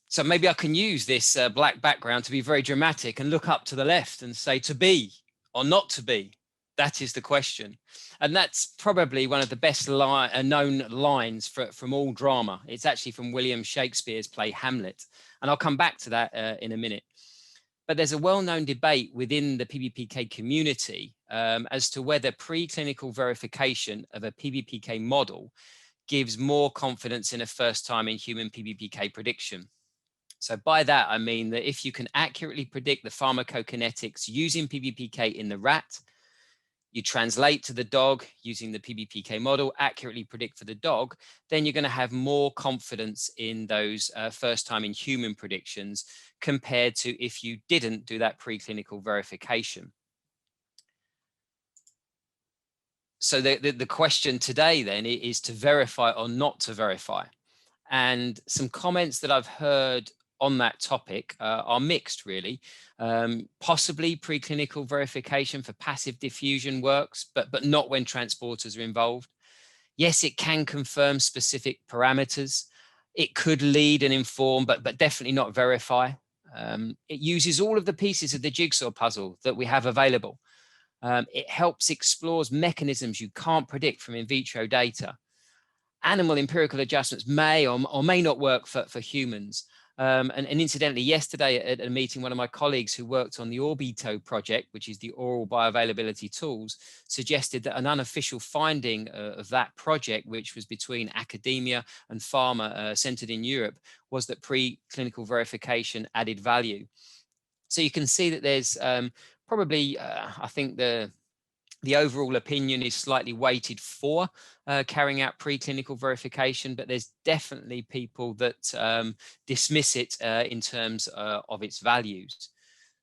So maybe I can use this black background to be very dramatic and look up to the left and say to be or not to be. That is the question. And that's probably one of the best known lines from all drama. It's actually from William Shakespeare's play Hamlet. And I'll come back to that in a minute. But there's a well-known debate within the PBPK community as to whether preclinical verification of a PBPK model gives more confidence in a first time in human PBPK prediction. So by that, I mean that if you can accurately predict the pharmacokinetics using PBPK in the rat, you translate to the dog using the PBPK model, accurately predict for the dog, then you're going to have more confidence in those first time in human predictions compared to if you didn't do that preclinical verification. So the question today then is to verify or not to verify. And some comments that I've heard on that topic are mixed, really. Possibly preclinical verification for passive diffusion works, but not when transporters are involved. Yes, it can confirm specific parameters. It could lead and inform, but definitely not verify. It uses all of the pieces of the jigsaw puzzle that we have available. It helps explores mechanisms you can't predict from in vitro data. Animal empirical adjustments may or may not work for humans. And incidentally, yesterday at a meeting, one of my colleagues who worked on the Orbito project, which is the oral bioavailability tools, suggested that an unofficial finding of that project, which was between academia and pharma centered in Europe, was that preclinical verification added value. So you can see that there's probably, I think the overall opinion is slightly weighted for carrying out preclinical verification, but there's definitely people that dismiss it in terms of its values.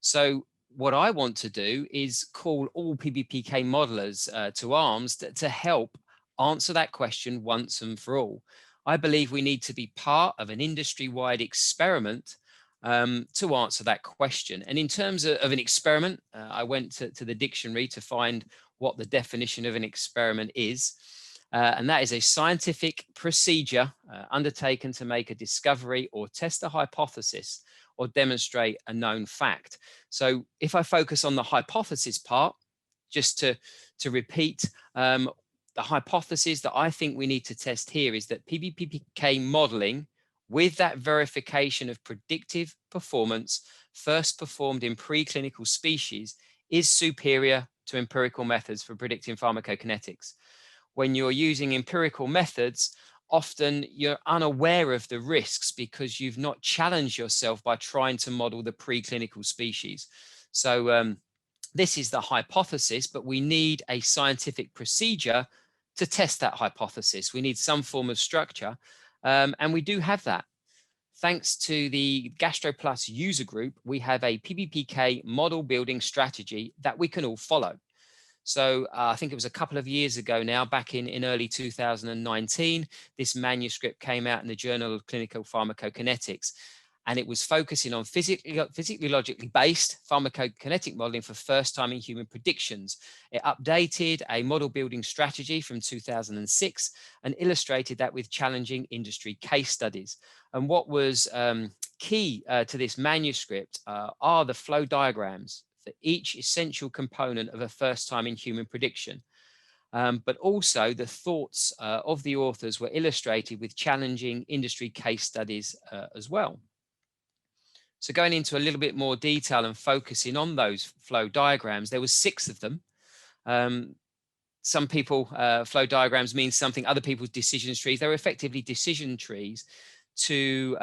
So what I want to do is call all PBPK modelers to arms to help answer that question once and for all. I believe we need to be part of an industry-wide experiment to answer that question. And in terms of an experiment, I went to the dictionary to find what the definition of an experiment is. And that is a scientific procedure undertaken to make a discovery or test a hypothesis or demonstrate a known fact. So if I focus on the hypothesis part, just to repeat, the hypothesis that I think we need to test here is that PBPK modeling with that verification of predictive performance first performed in preclinical species is superior to empirical methods for predicting pharmacokinetics. When you're using empirical methods, often you're unaware of the risks because you've not challenged yourself by trying to model the preclinical species. So this is the hypothesis, but we need a scientific procedure to test that hypothesis. We need some form of structure, and we do have that. Thanks to the GastroPlus user group, we have a PBPK model building strategy that we can all follow. So I think it was a couple of years ago now, back in early 2019, this manuscript came out in the Journal of Clinical Pharmacokinetics, and it was focusing on physically logically based pharmacokinetic modeling for first time in human predictions. It updated a model building strategy from 2006 and illustrated that with challenging industry case studies. And what was key to this manuscript are the flow diagrams for each essential component of a first time in human prediction. But also the thoughts of the authors were illustrated with challenging industry case studies as well. So going into a little bit more detail and focusing on those flow diagrams, there was 6 of them. Some people, flow diagrams mean something, other people's decision trees. They're effectively decision trees to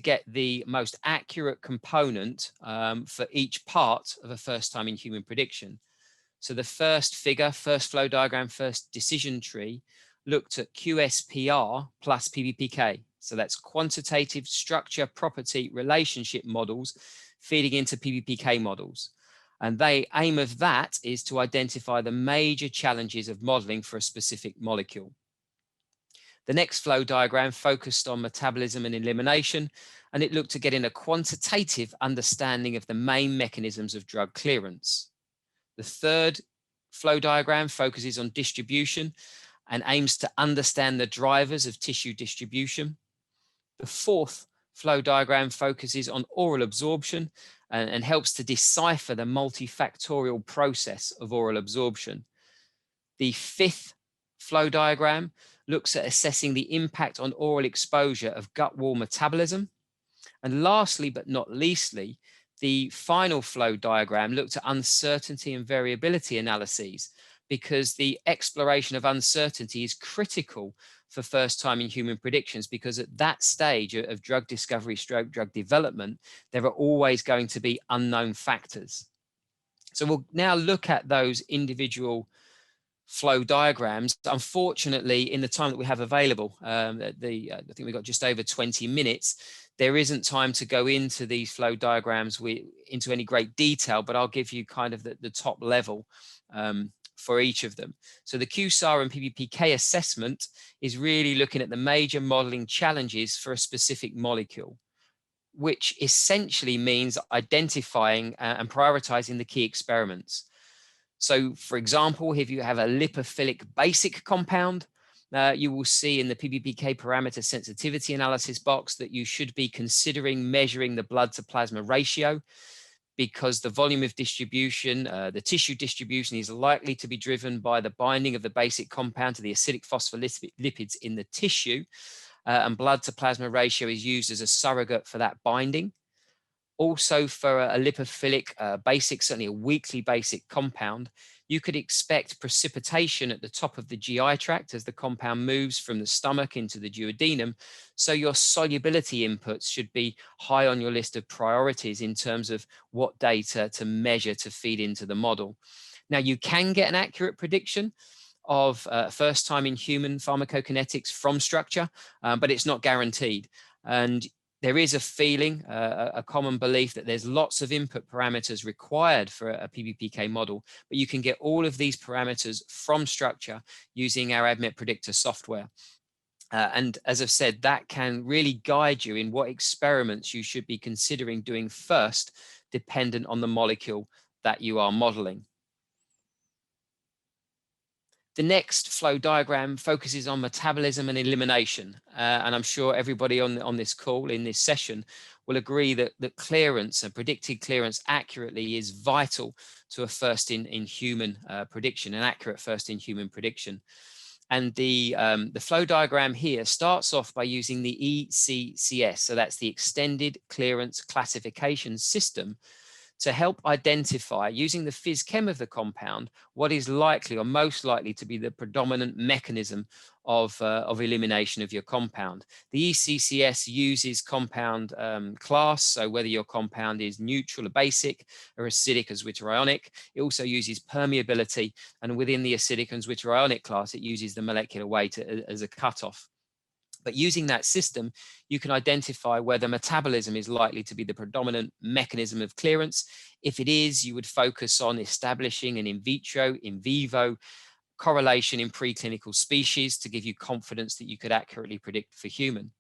get the most accurate component for each part of a first time in human prediction. So the first figure, first flow diagram, first decision tree, looked at QSPR plus PBPK. So that's quantitative structure property relationship models feeding into PBPK models. And the aim of that is to identify the major challenges of modeling for a specific molecule. The next flow diagram focused on metabolism and elimination, and it looked at getting a quantitative understanding of the main mechanisms of drug clearance. The third flow diagram focuses on distribution and aims to understand the drivers of tissue distribution. The fourth flow diagram focuses on oral absorption and helps to decipher the multifactorial process of oral absorption. The fifth flow diagram looks at assessing the impact on oral exposure of gut wall metabolism. And lastly, but not leastly, the final flow diagram looked at uncertainty and variability analyses, because the exploration of uncertainty is critical for first time in human predictions, because at that stage of drug discovery stroke drug development, there are always going to be unknown factors. So we'll now look at those individual flow diagrams. Unfortunately, in the time that we have available, I think we've got just over 20 minutes, there isn't time to go into these flow diagrams into any great detail, but I'll give you kind of the top level for each of them. So the QSAR and PBPK assessment is really looking at the major modeling challenges for a specific molecule, which essentially means identifying and prioritizing the key experiments. So, for example, if you have a lipophilic basic compound, you will see in the PBPK parameter sensitivity analysis box that you should be considering measuring the blood to plasma ratio, because the volume of distribution, the tissue distribution, is likely to be driven by the binding of the basic compound to the acidic phospholipids in the tissue, and blood to plasma ratio is used as a surrogate for that binding. Also, for a lipophilic basic, certainly a weakly basic compound, you could expect precipitation at the top of the GI tract as the compound moves from the stomach into the duodenum. So your solubility inputs should be high on your list of priorities in terms of what data to measure to feed into the model. Now, you can get an accurate prediction of first time in human pharmacokinetics from structure, but it's not guaranteed. And there is a feeling, a common belief, that there's lots of input parameters required for a PBPK model, but you can get all of these parameters from structure using our ADMET predictor software. And as I've said, that can really guide you in what experiments you should be considering doing first, dependent on the molecule that you are modeling. The next flow diagram focuses on metabolism and elimination. And I'm sure everybody on this call, in this session, will agree that clearance and predicted clearance accurately is vital to a first in human prediction, an accurate first in human prediction. And the flow diagram here starts off by using the ECCS, so that's the Extended Clearance Classification System, to help identify, using the phys chem of the compound, what is likely or most likely to be the predominant mechanism of elimination of your compound. The ECCS uses compound class, so whether your compound is neutral or basic, or acidic or zwitterionic. It also uses permeability, and within the acidic and zwitterionic class, it uses the molecular weight as a cutoff. But using that system, you can identify whether metabolism is likely to be the predominant mechanism of clearance. If it is, you would focus on establishing an in vitro, in vivo correlation in preclinical species to give you confidence that you could accurately predict for human.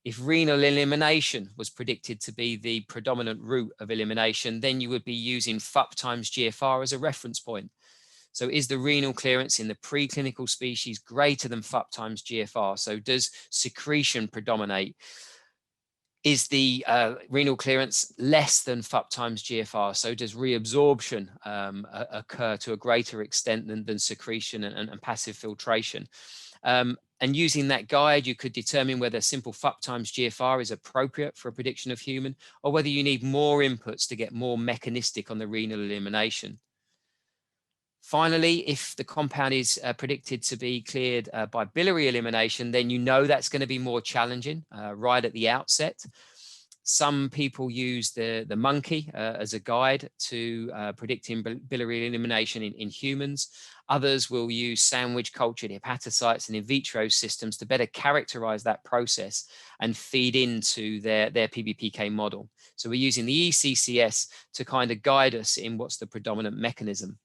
If renal elimination was predicted to be the predominant route of elimination, then you would be using FUP times GFR as a reference point. So is the renal clearance in the preclinical species greater than FUP times GFR? So does secretion predominate? Is the renal clearance less than FUP times GFR? So does reabsorption occur to a greater extent than secretion and passive filtration? And using that guide, you could determine whether simple FUP times GFR is appropriate for a prediction of human, or whether you need more inputs to get more mechanistic on the renal elimination. Finally, if the compound is predicted to be cleared by biliary elimination, then you know that's going to be more challenging right at the outset. Some people use the monkey as a guide to predicting biliary elimination in humans. Others will use sandwich cultured hepatocytes and in vitro systems to better characterize that process and feed into their PBPK model. So we're using the ECCS to kind of guide us in what's the predominant mechanism.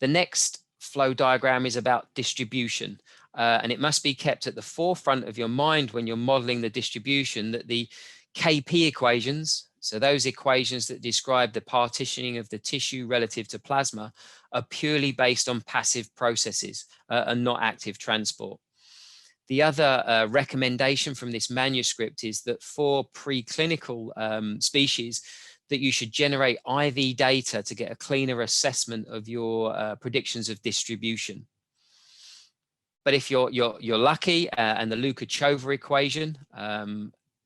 The next flow diagram is about distribution, and it must be kept at the forefront of your mind when you're modeling the distribution that the KP equations, so those equations that describe the partitioning of the tissue relative to plasma, are purely based on passive processes and not active transport. The other recommendation from this manuscript is that for preclinical species, that you should generate IV data to get a cleaner assessment of your predictions of distribution. But if you're lucky, and the Lukachova equation,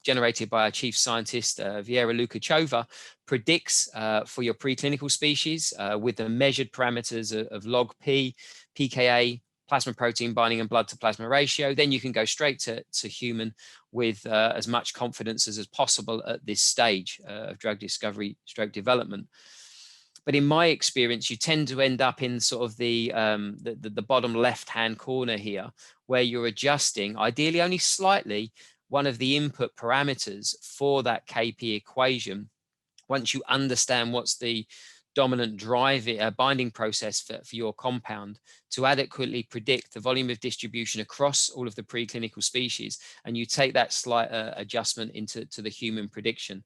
generated by our chief scientist, Viera Lukachova, predicts for your preclinical species with the measured parameters of log P, pKa, plasma protein binding and blood to plasma ratio, then you can go straight to human with as much confidence as possible at this stage of drug discovery stroke development. But in my experience, you tend to end up in sort of the bottom left-hand corner here, where you're adjusting, ideally only slightly, one of the input parameters for that KP equation. Once you understand what's the dominant binding process for your compound, to adequately predict the volume of distribution across all of the preclinical species, and you take that slight adjustment into the human prediction.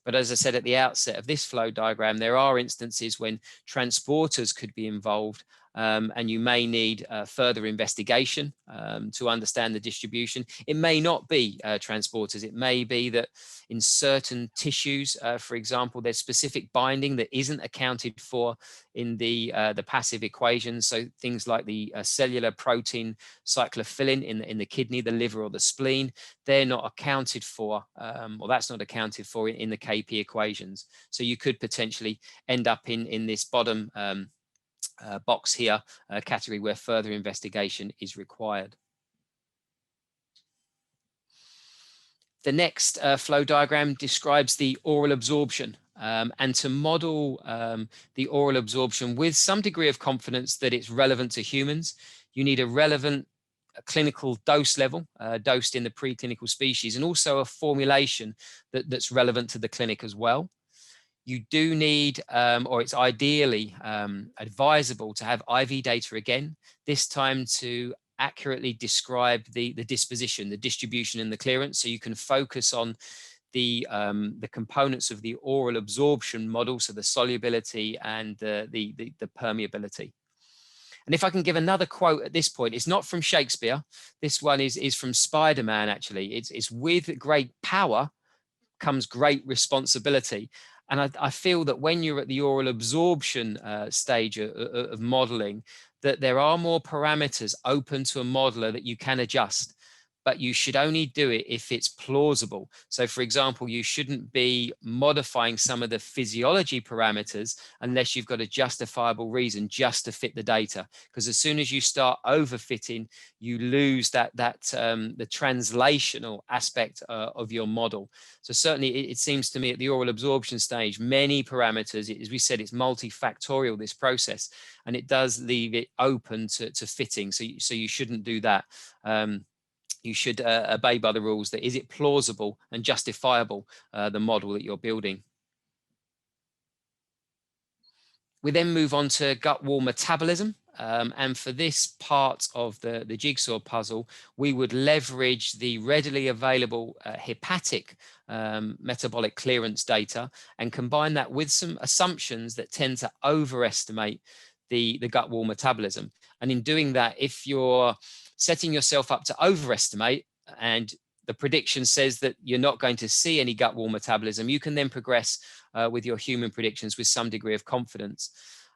But as I said at the outset of this flow diagram, there are instances when transporters could be involved, and you may need further investigation to understand the distribution. It may not be transporters. It may be that in certain tissues, for example, there's specific binding that isn't accounted for in the passive equations. So things like the cellular protein cyclophilin in the kidney, the liver, or the spleen, they're not accounted for, or that's not accounted for in the KP equations. So you could potentially end up in this bottom box here, category where further investigation is required. The next flow diagram describes the oral absorption, and to model the oral absorption with some degree of confidence that it's relevant to humans, you need a relevant clinical dose level dosed in the preclinical species, and also a formulation that's relevant to the clinic as well. You do need, or it's ideally advisable to have IV data again, this time to accurately describe the disposition, the distribution, and the clearance, so you can focus on the components of the oral absorption model, so the solubility and the permeability. And if I can give another quote at this point, it's not from Shakespeare. This one is from Spider-Man, actually. It's with great power comes great responsibility. And I feel that when you're at the oral absorption stage of modeling, that there are more parameters open to a modeler that you can adjust, but you should only do it if it's plausible. So for example, you shouldn't be modifying some of the physiology parameters unless you've got a justifiable reason just to fit the data. Because as soon as you start overfitting, you lose the translational aspect of your model. So certainly it seems to me at the oral absorption stage, many parameters, as we said, it's multifactorial, this process, and it does leave it open to fitting. So you shouldn't do that. You should obey by the rules that is it plausible and justifiable, the model that you're building. We then move on to gut wall metabolism. And for this part of the jigsaw puzzle, we would leverage the readily available hepatic metabolic clearance data and combine that with some assumptions that tend to overestimate the gut wall metabolism. And in doing that, if you're setting yourself up to overestimate and the prediction says that you're not going to see any gut wall metabolism, you can then progress with your human predictions with some degree of confidence.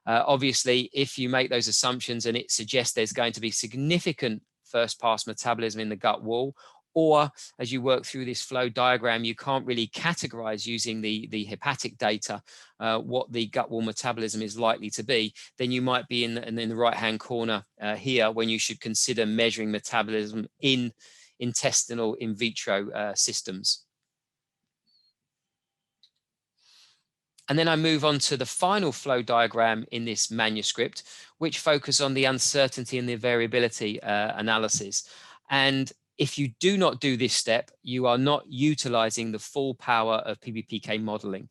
Obviously, if you make those assumptions and it suggests there's going to be significant first pass metabolism in the gut wall, or as you work through this flow diagram, you can't really categorize using the hepatic data what the gut wall metabolism is likely to be, then you might be in the right-hand corner here when you should consider measuring metabolism in intestinal in vitro systems. And then I move on to the final flow diagram in this manuscript, which focus on the uncertainty and the variability analysis. And if you do not do this step, you are not utilizing the full power of PBPK modeling.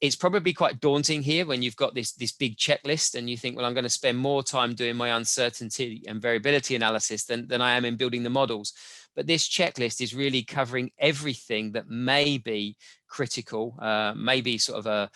It's probably quite daunting here when you've got this big checklist and you think, well, I'm going to spend more time doing my uncertainty and variability analysis than I am in building the models. But this checklist is really covering everything that may be critical, maybe sort of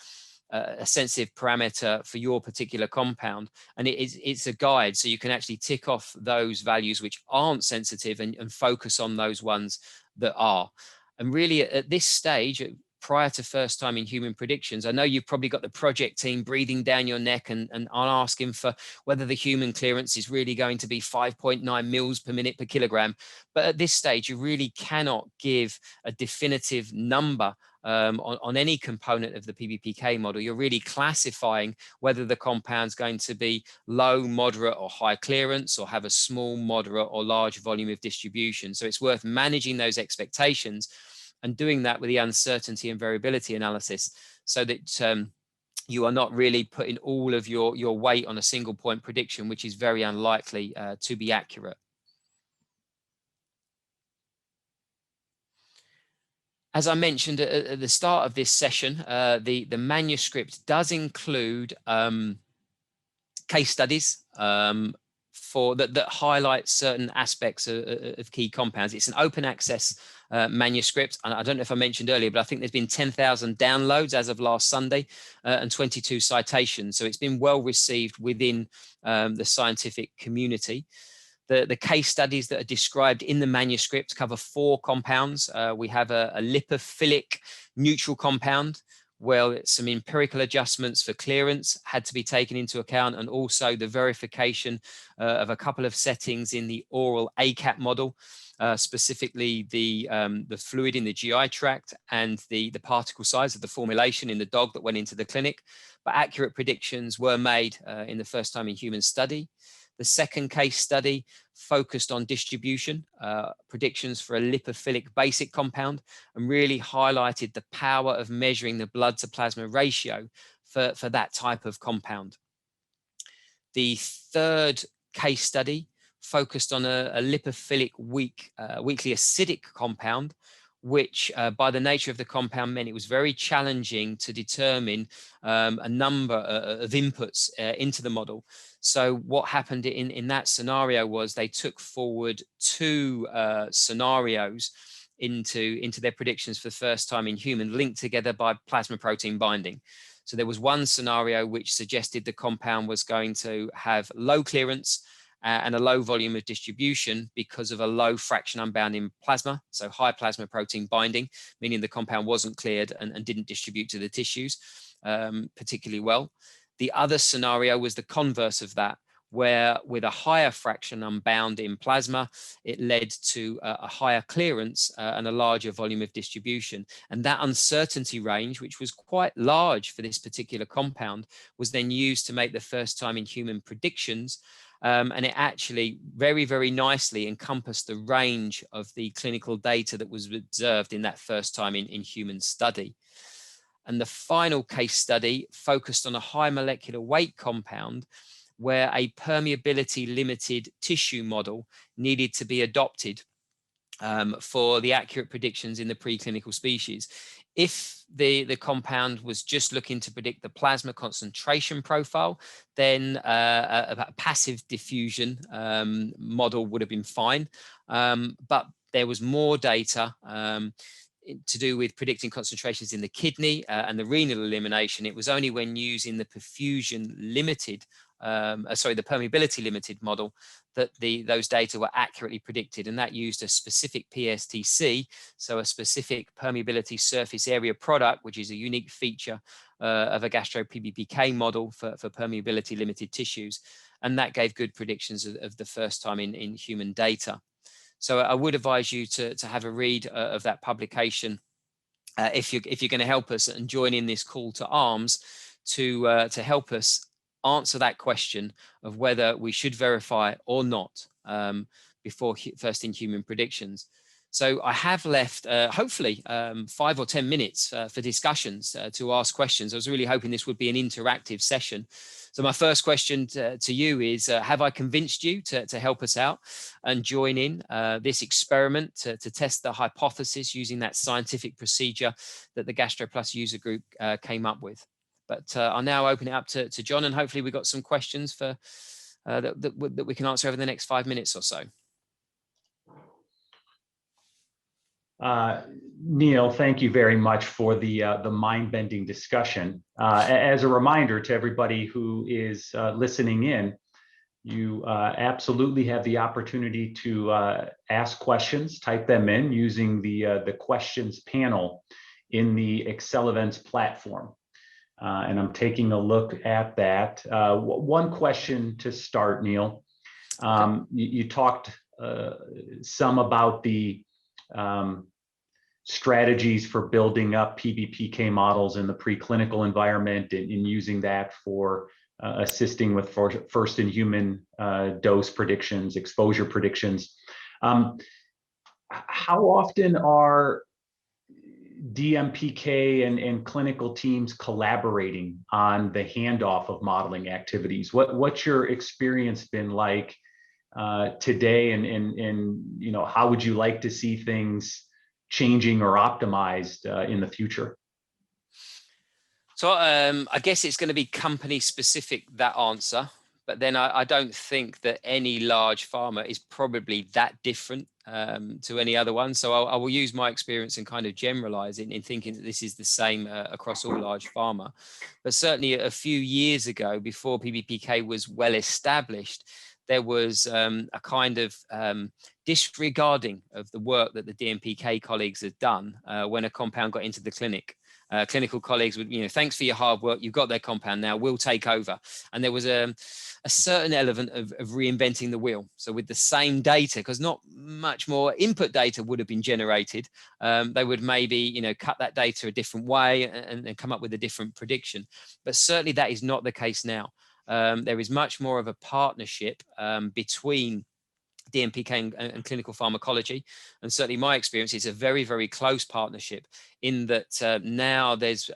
a sensitive parameter for your particular compound, and it's a guide, so you can actually tick off those values which aren't sensitive and focus on those ones that are. And really at this stage, prior to first time in human predictions, I know you've probably got the project team breathing down your neck and asking for whether the human clearance is really going to be 5.9 mils per minute per kilogram. But at this stage, you really cannot give a definitive number on any component of the PBPK model. You're really classifying whether the compound's going to be low, moderate, or high clearance, or have a small, moderate, or large volume of distribution. So it's worth managing those expectations and doing that with the uncertainty and variability analysis, so that you are not really putting all of your weight on a single point prediction, which is very unlikely to be accurate. As I mentioned at the start of this session, the manuscript does include case studies that highlight certain aspects of key compounds. It's an open access manuscript, and I don't know if I mentioned earlier, but I think there's been 10,000 downloads as of last Sunday and 22 citations. So it's been well received within the scientific community. The case studies that are described in the manuscript cover 4 compounds. We have a lipophilic neutral compound, where some empirical adjustments for clearance had to be taken into account, and also the verification of a couple of settings in the oral ACAT model, specifically the fluid in the GI tract and the particle size of the formulation in the dog that went into the clinic. But accurate predictions were made in the first time in human study. The second case study focused on distribution, predictions for a lipophilic basic compound, and really highlighted the power of measuring the blood to plasma ratio for that type of compound. The third case study focused on a lipophilic weakly acidic compound, which by the nature of the compound meant it was very challenging to determine a number of inputs into the model. So what happened in that scenario was they took forward 2 scenarios into their predictions for the first time in human, linked together by plasma protein binding. So there was one scenario which suggested the compound was going to have low clearance and a low volume of distribution because of a low fraction unbound in plasma, so high plasma protein binding, meaning the compound wasn't cleared and didn't distribute to the tissues particularly well. The other scenario was the converse of that, where with a higher fraction unbound in plasma, it led to a higher clearance and a larger volume of distribution. And that uncertainty range, which was quite large for this particular compound, was then used to make the first time in human predictions. And it actually very, very nicely encompassed the range of the clinical data that was observed in that first time in human study. And the final case study focused on a high molecular weight compound, where a permeability limited tissue model needed to be adopted for the accurate predictions in the preclinical species. If the compound was just looking to predict the plasma concentration profile, then a passive diffusion model would have been fine. But there was more data to do with predicting concentrations in the kidney and the renal elimination. It was only when using the perfusion limited, the permeability limited model that those data were accurately predicted, and that used a specific PSTC, so a specific permeability surface area product, which is a unique feature of a gastro PBPK model for permeability limited tissues, and that gave good predictions of the first time in human data. So I would advise you to have a read of that publication if you're going to help us and join in this call to arms to help us answer that question of whether we should verify or not before first in human predictions. So I have left hopefully 5 or 10 minutes for discussions to ask questions. I was really hoping this would be an interactive session. So my first question to you is, have I convinced you to help us out and join in this experiment to test the hypothesis using that scientific procedure that the GastroPlus user group came up with? But I'll now open it up to John, and hopefully we've got some questions for that we can answer over the next 5 minutes or so. Neil, thank you very much for the mind-bending discussion. As a reminder to everybody who is listening in, you absolutely have the opportunity to ask questions, type them in using the questions panel in the Excel Events platform. And I'm taking a look at that. One question to start, Neil. Okay. You talked some about the strategies for building up PBPK models in the preclinical environment and using that for assisting with first in human dose predictions, exposure predictions. How often are DMPK and clinical teams collaborating on the handoff of modeling activities? What's your experience been like today, and how would you like to see things changing or optimized in the future? So I guess it's going to be company specific, that answer. But then I don't think that any large pharma is probably that different to any other one. So I will use my experience and kind of generalize in thinking that this is the same across all large pharma. But certainly a few years ago, before PBPK was well established, there was a kind of disregarding of the work that the DMPK colleagues had done when a compound got into the clinic. Clinical colleagues would, thanks for your hard work. You've got their compound now. We'll take over. And there was a certain element of reinventing the wheel. So with the same data, because not much more input data would have been generated, they would maybe, cut that data a different way and come up with a different prediction. But certainly that is not the case now. There is much more of a partnership between DMPK and clinical pharmacology. And certainly my experience is a very, very close partnership in that now there's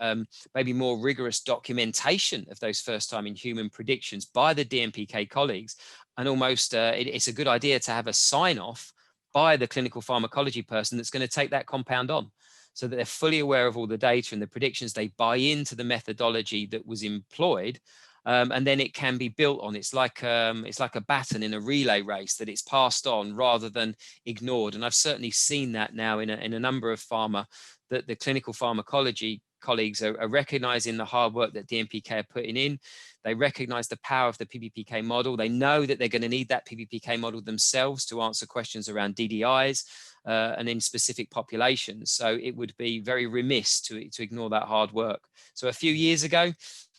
maybe more rigorous documentation of those first time in human predictions by the DMPK colleagues. And almost it's a good idea to have a sign off by the clinical pharmacology person that's going to take that compound on, so that they're fully aware of all the data and the predictions. They buy into the methodology that was employed. And then it can be built on. It's like a baton in a relay race, that it's passed on rather than ignored. And I've certainly seen that now in a number of pharma, that the clinical pharmacology colleagues are recognizing the hard work that DMPK are putting in. They recognize the power of the PBPK model. They know that they're going to need that PBPK model themselves to answer questions around DDIs and in specific populations. So it would be very remiss to ignore that hard work. So a few years ago,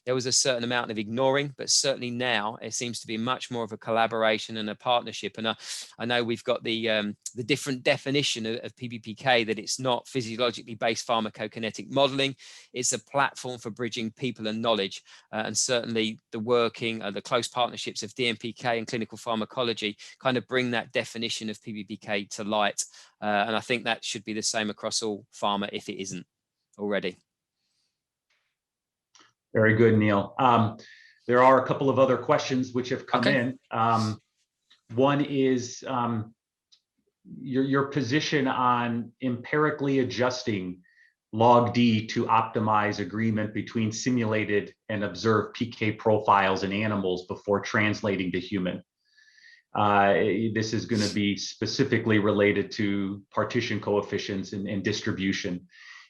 there was a certain amount of ignoring, but certainly now it seems to be much more of a collaboration and a partnership. And I know we've got the different definition of PBPK, that it's not physiologically based pharmacokinetic modeling. It's a platform for bridging people and knowledge. And certainly the close partnerships of DMPK and clinical pharmacology kind of bring that definition of PBPK to light. And I think that should be the same across all pharma if it isn't already. Very good, Neil. There are a couple of other questions which have come in. One is your position on empirically adjusting log D to optimize agreement between simulated and observed PK profiles in animals before translating to human. This is going to be specifically related to partition coefficients and distribution.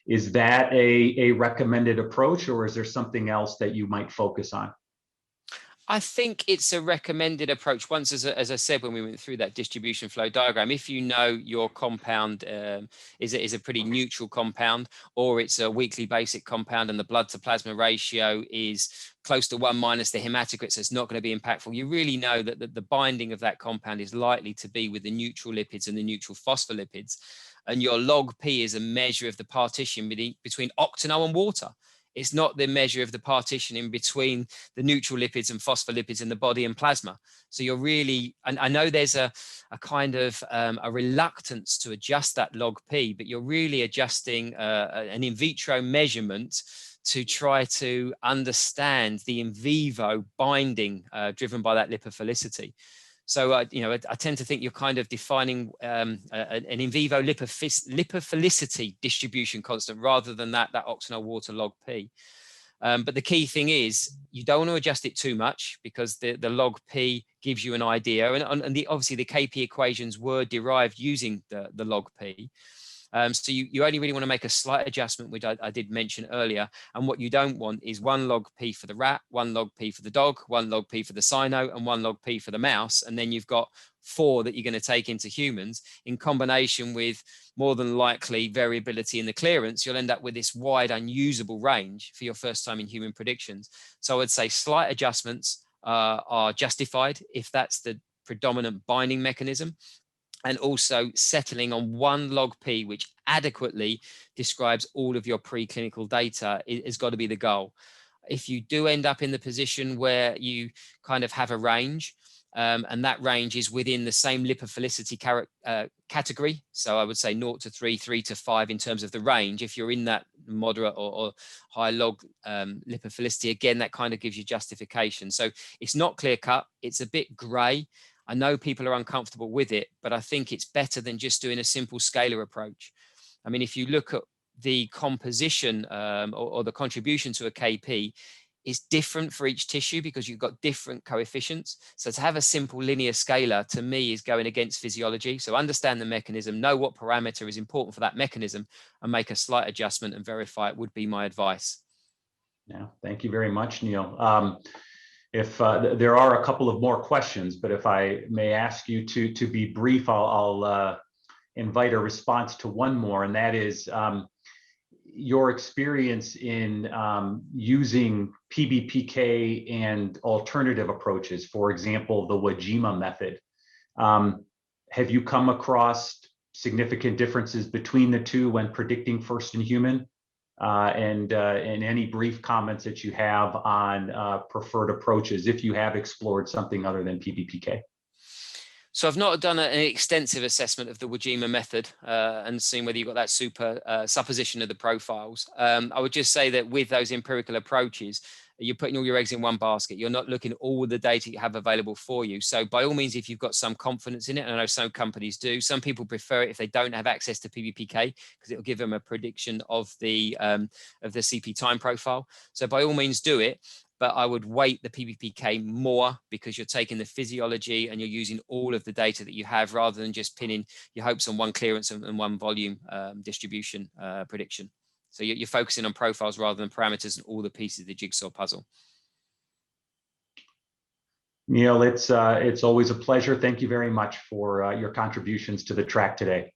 Is that a recommended approach, or is there something else that you might focus on? I think it's a recommended approach. Once, as I said, when we went through that distribution flow diagram, if you know your compound is a pretty neutral compound, or it's a weakly basic compound and the blood to plasma ratio is close to 1 minus the hematocrit, so it's not going to be impactful, you really know that the binding of that compound is likely to be with the neutral lipids and the neutral phospholipids. And your log P is a measure of the partition between octanol and water. It's not the measure of the partition in between the neutral lipids and phospholipids in the body and plasma. So you're really, and I know there's a kind of a reluctance to adjust that log P, but you're really adjusting an in vitro measurement to try to understand the in vivo binding driven by that lipophilicity. So, I tend to think you're kind of defining an in vivo lipophilicity distribution constant rather than that octanol water log P. But the key thing is you don't want to adjust it too much, because the log P gives you an idea. And obviously the KP equations were derived using the log P. So you only really want to make a slight adjustment, which I did mention earlier. And what you don't want is 1 log P for the rat, 1 log P for the dog, 1 log P for the cyno, and 1 log P for the mouse. And then you've got 4 that you're going to take into humans in combination with more than likely variability in the clearance. You'll end up with this wide, unusable range for your first time in human predictions. So I would say slight adjustments are justified if that's the predominant binding mechanism, and also settling on 1 log P, which adequately describes all of your preclinical data, has got to be the goal. If you do end up in the position where you kind of have a range, and that range is within the same lipophilicity category, so I would say 0 to 3, 3 to 5 in terms of the range. If you're in that moderate or high log lipophilicity, again, that kind of gives you justification. So it's not clear cut, it's a bit gray. I know people are uncomfortable with it, but I think it's better than just doing a simple scalar approach. I mean, if you look at the composition or the contribution to a KP, is different for each tissue because you've got different coefficients. So to have a simple linear scalar, to me, is going against physiology. So understand the mechanism, know what parameter is important for that mechanism, and make a slight adjustment and verify it would be my advice. Yeah, thank you very much, Neil. If there are a couple of more questions, but if I may ask you to be brief, I'll invite a response to one more, and that is your experience in using PBPK and alternative approaches, for example, the Wajima method. Have you come across significant differences between the two when predicting first in human? And any brief comments that you have on preferred approaches, if you have explored something other than PBPK. So I've not done an extensive assessment of the Wajima method and seen whether you've got that super supposition of the profiles. I would just say that with those empirical approaches, you're putting all your eggs in one basket. You're not looking at all the data you have available for you. So by all means, if you've got some confidence in it, and I know some companies do, some people prefer it if they don't have access to PBPK because it'll give them a prediction of the CP time profile. So by all means, do it. But I would weight the PBPK more because you're taking the physiology and you're using all of the data that you have rather than just pinning your hopes on one clearance and one volume distribution prediction. So you're focusing on profiles rather than parameters and all the pieces of the jigsaw puzzle. Neil, it's always a pleasure. Thank you very much for your contributions to the track today.